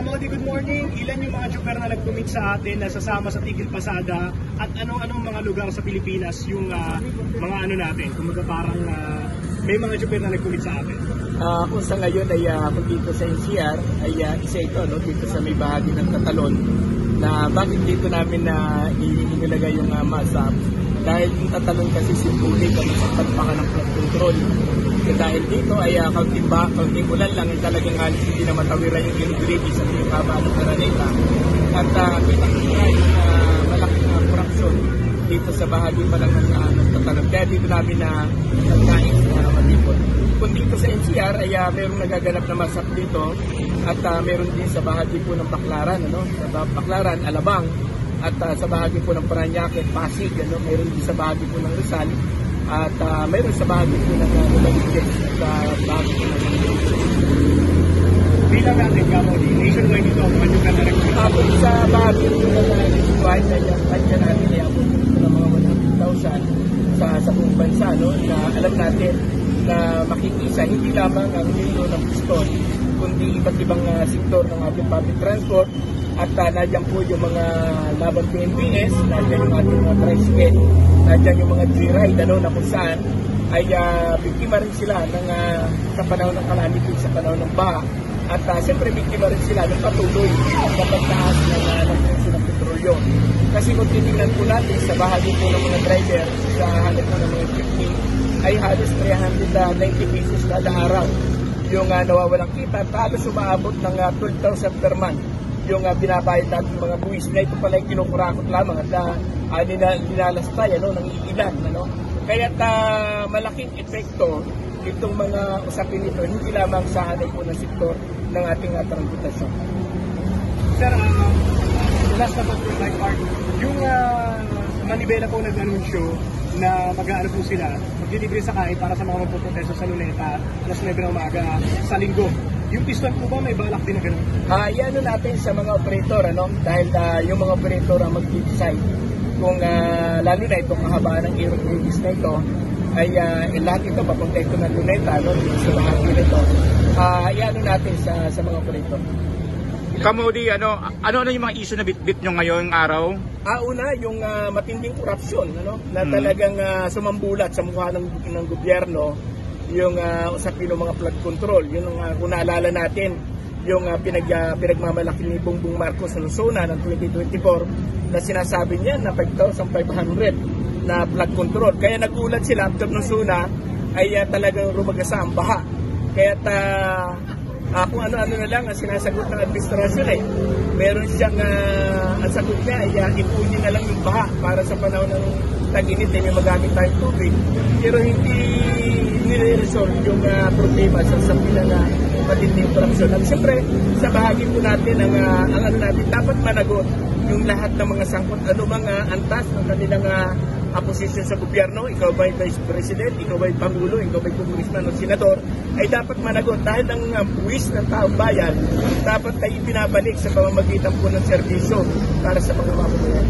Modi, good morning. Ilan yung mga tsuper na nag-commit sa atin na sasama sa Tigil Pasada at anong mga lugar sa Pilipinas yung mga ano natin? Kung parang may mga tsuper na nag-commit sa atin. Kung sa ngayon ay kung dito sa NCR ay isa ito dito sa may bahagi ng Tatalon na bakit dito namin na inilagay yung MASAP dahil yung Tatalon kasi simbuli kami sa pagpaka ng flood control. Dahil dito ay kaunting ulan lang ay talagang halos hindi na matawiran yung ingredi sa yung haba ng Araneta. At kita-kita yung malaking korupsyon dito sa bahagi pa lang ng Tatalon. Kaya dito namin na nagkais na matipon. Kung dito sa NCR ay mayroong nagaganap na MASAP dito at mayroon din sa bahagi po ng Baclaran, sa Baclaran, Alabang at sa bahagi po ng Parañaque, Pasig, mayroon din sa bahagi po ng Rizal at mayroon sa bahagi po ng Numaligid sa bahagi po ng Bilang natin, Kamodi, nationwide ito, kung ano ka na tapos sa bahagi po ng nationwide ay dyan natin ay abot ng mga 100,000 sa buong bansa, na alam natin na makikisa hindi lamang ang nilo ng piston kundi iba't ibang sektor ng ating public transport at nadyan po yung mga laban PNPS, nadyan yung ating mga tricycle, nadyan yung mga G-Ride na kung saan ay biktima rin sila ng, sa panahon ng calamity, sa panahon ng baha at siyempre biktima rin sila ng patuloy na pagtaas ng presyo ng petrolyo. Kasi kung titingnan po natin sa bahagi po ng mga driver sa hanap po ng mga shipping ay halos 390 pesos kada araw yung nawawalang kita at halos umaabot ng 12,000 per month yung binabayad natin mga buwis na ito pala yung kinukurakot lamang at nilalastay ng iilan. Kaya malaking epekto itong mga usapin nito hindi lamang sa hanay po ng sektor ng ating transportasyon. Sir, last na po my part, yung Manibela po nag-anunsyo na mag-aano po sila, mag-delivery sa kain para sa mga magpuprotesto sa Luneta, alas 9 ng umaga sa linggo. Yung piston po ba may balak din na gano'n? Yan natin sa mga operator, dahil yung mga operator ang mag-decide kung lalo na itong kahabaan ng aeroplanes na ito ay lahat ito papunta ito ng Luneta, sa bahagi nito. Yan natin sa mga operator. Kamodi, ano yung mga issue na bitbit nyo ngayong araw? Una, yung matinding korupsyon, na talagang sumambulat sa mukha ng gobyerno, yung usapin ng mga flood control. Yun kung naalala natin, yung pinagmamalaki ni Bongbong Marcos sa Luzona ng 2024 na sinasabi niya na 5,500 na flood control. Kaya nagulat sila after Luzona ay talagang rumagasa ang baha. Kaya kung ano-ano na lang ang sinasagot ng administrasyon meron siyang ang sagot niya ay ipunin na lang yung baha para sa panahon ng tag-init may magamit tayong tubig. Pero hindi nire-resolve yung problema sa sabihan na matinding korupsyon. At siyempre sa bahagi po natin ang ano natin dapat managot yung lahat ng mga sangkot, ano mga antas ng kanilang posisyon sa gobyerno, ikaw ba'y Vice President, ikaw ba'y Pangulo, ikaw ba'y Congressman o Senador, ay dapat managot dahil ang buwis ng taong bayan dapat ay pinabalik sa pamamagitan po ng serbisyo para sa mga mamamayan.